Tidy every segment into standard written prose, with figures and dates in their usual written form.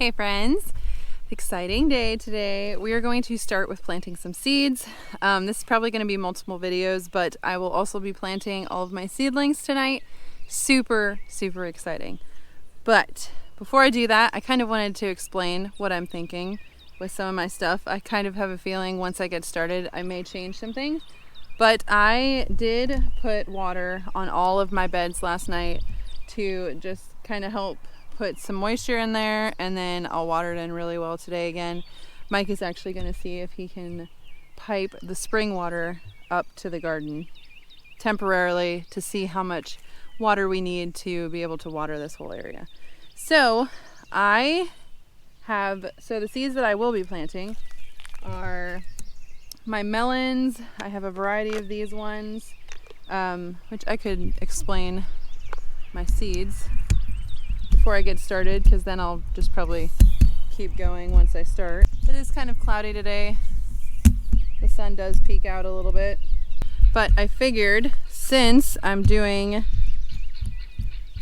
Hey friends, exciting day today. We are going to start with planting some seeds. This is probably going to be multiple videos, but I will also be planting all of my seedlings tonight. Super exciting. But before I do that, I kind of wanted to explain what I'm thinking with some of my stuff. I kind of have a feeling once I get started, I may change some things. But I did put water on all of my beds last night to just kind of help put some moisture in there, and then I'll water it in really well today again. Mike is actually going to see if he can pipe the spring water up to the garden temporarily to see how much water we need to be able to water this whole area. So the seeds that I will be planting are my melons. I have a variety of these ones, which I could explain my seeds before I get started, because then I'll just probably keep going once I start. It is kind of cloudy today. The sun does peek out a little bit, but I figured since I'm doing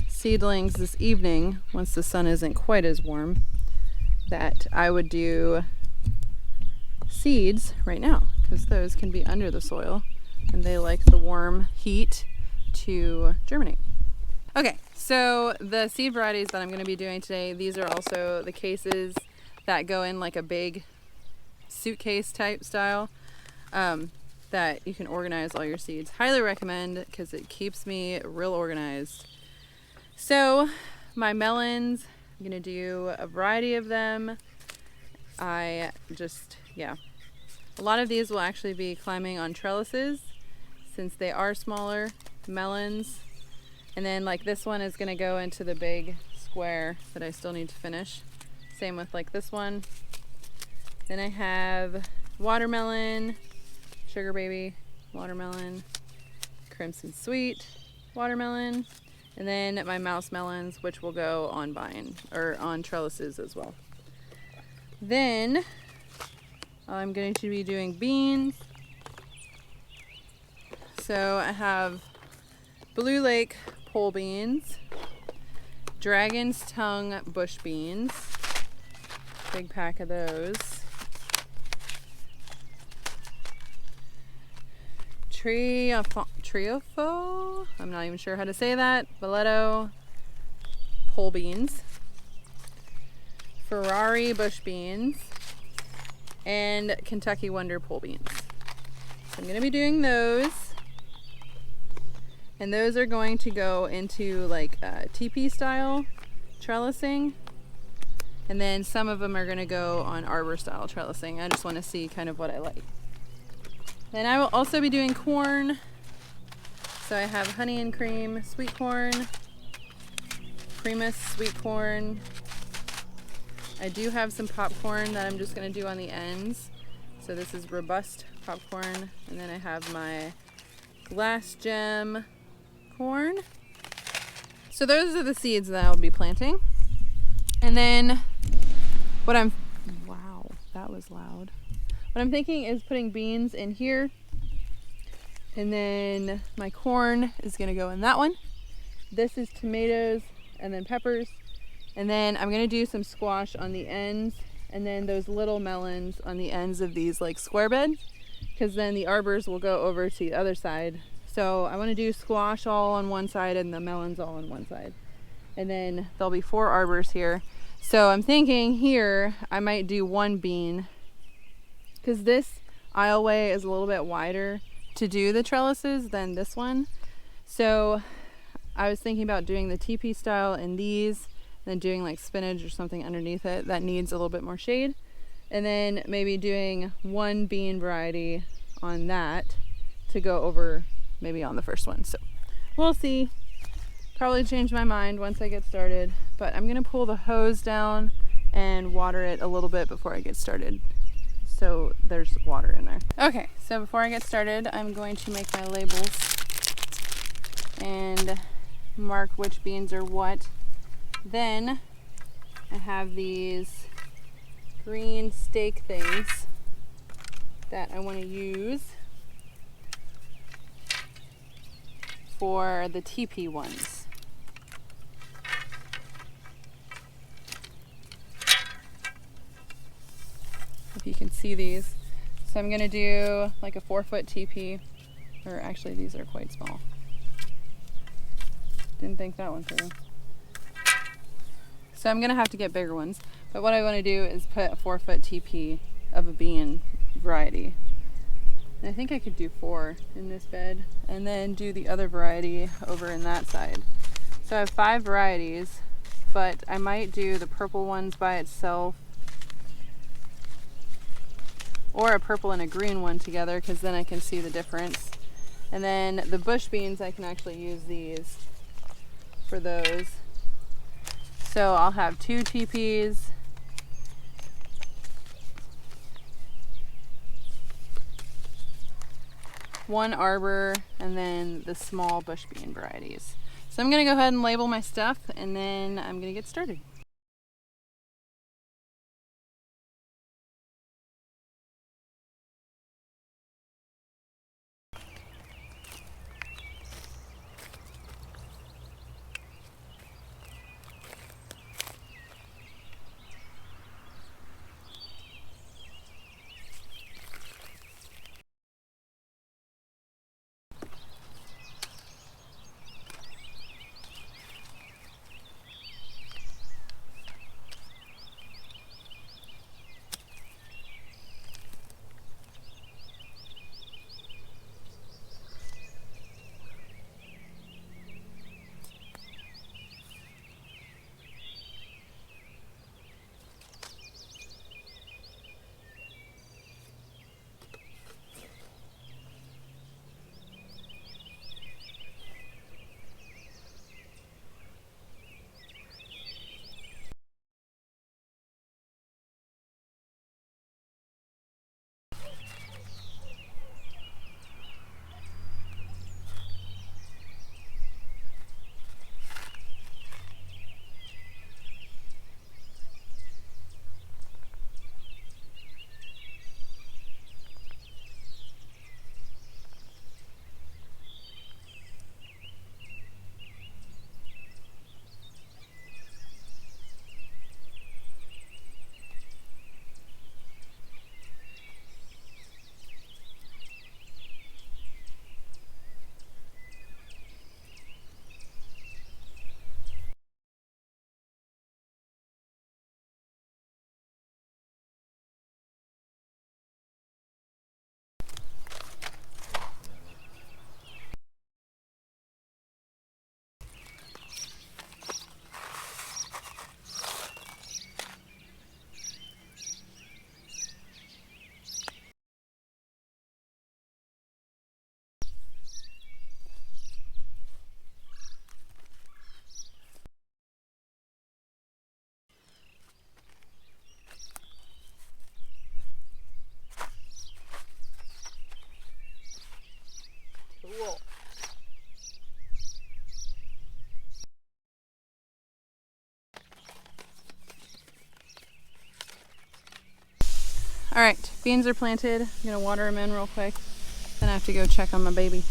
seedlings this evening, once the sun isn't quite as warm, that I would do seeds right now, because those can be under the soil and they like the warm heat to germinate. Okay, so the seed varieties that I'm going to be doing today, these are also the cases that go in like a big suitcase type style, that you can organize all your seeds. Highly recommend, because it keeps me real organized. So my melons, I'm going to do a variety of them. A lot of these will actually be climbing on trellises since they are smaller melons. And then like this one is going to go into the big square that I still need to finish. Same with like this one. Then I have watermelon, sugar baby watermelon, crimson sweet watermelon, and then my mouse melons, which will go on vine or on trellises as well. Then I'm going to be doing beans. So I have Blue Lake pole beans, Dragon's Tongue bush beans, big pack of those, Triofo, I'm not even sure how to say that, Valeto pole beans, Ferrari bush beans, and Kentucky Wonder pole beans. So I'm going to be doing those. And those are going to go into like teepee style trellising. And then some of them are going to go on arbor style trellising. I just want to see kind of what I like. Then I will also be doing corn. So I have honey and cream sweet corn, Primus sweet corn. I do have some popcorn that I'm just going to do on the ends. So this is robust popcorn. And then I have my glass gem corn. So those are the seeds that I'll be planting. And then wow, that was loud. What I'm thinking is putting beans in here. And then my corn is going to go in that one. This is tomatoes and then peppers. And then I'm going to do some squash on the ends. And then those little melons on the ends of these like square beds. Because then the arbors will go over to the other side. So I want to do squash all on one side and the melons all on one side. And then there'll be 4 arbors here. So I'm thinking here I might do 1 bean, because this aisleway is a little bit wider to do the trellises than this one. So I was thinking about doing the teepee style in these, and then doing like spinach or something underneath it that needs a little bit more shade. And then maybe doing 1 bean variety on that to go over maybe on the first one. So we'll see. Probably change my mind once I get started, but I'm gonna pull the hose down and water it a little bit before I get started, so there's water in there. Okay, so before I get started, I'm going to make my labels and mark which beans are what. Then I have these green stake things that I want to use for the teepee ones. if you can see these. So I'm gonna do like a 4-foot TP, or actually these are quite small. Didn't think that one through. So I'm gonna have to get bigger ones. But what I wanna do is put a 4-foot TP of a bean variety. And I think I could do 4 in this bed and then do the other variety over in that side. So I have 5 varieties, but I might do the purple ones by itself or a purple and a green one together, because then I can see the difference. And then the bush beans, I can actually use these for those. So I'll have 2 TPs, one arbor, and then the small bush bean varieties. So I'm gonna go ahead and label my stuff, and then I'm gonna get started. Cool. All right, beans are planted. I'm gonna water them in real quick. Then I have to go check on my baby.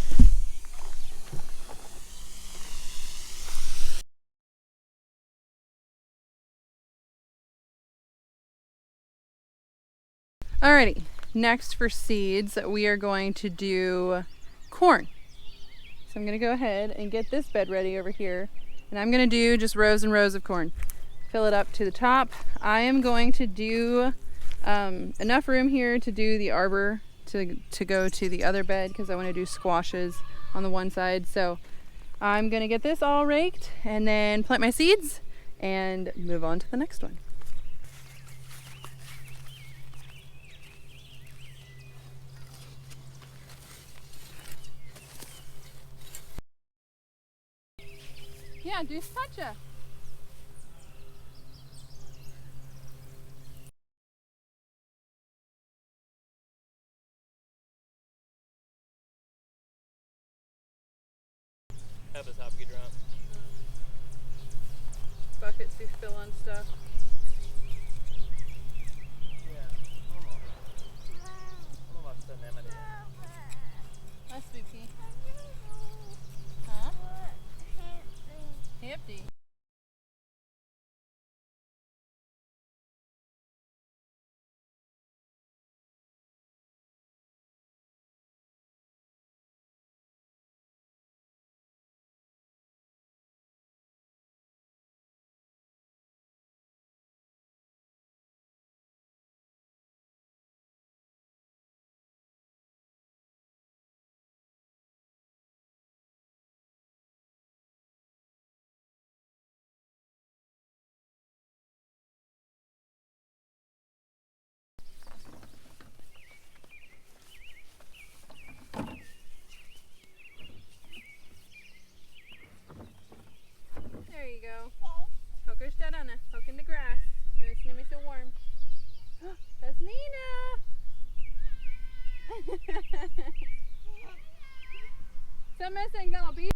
Alrighty, next for seeds, we are going to do corn. So I'm gonna go ahead and get this bed ready over here. And I'm gonna do just rows and rows of corn. Fill it up to the top. I am going to do enough room here to do the arbor to go to the other bed, because I want to do squashes on the one side. So I'm gonna get this all raked and then plant my seeds and move on to the next one. Yeah, do such a. Help us help you drunk. Buckets we fill on stuff. Yeah, almost. Almost anemone. Hi, Spooky. Huh? Empty. Nina! So missing gonna be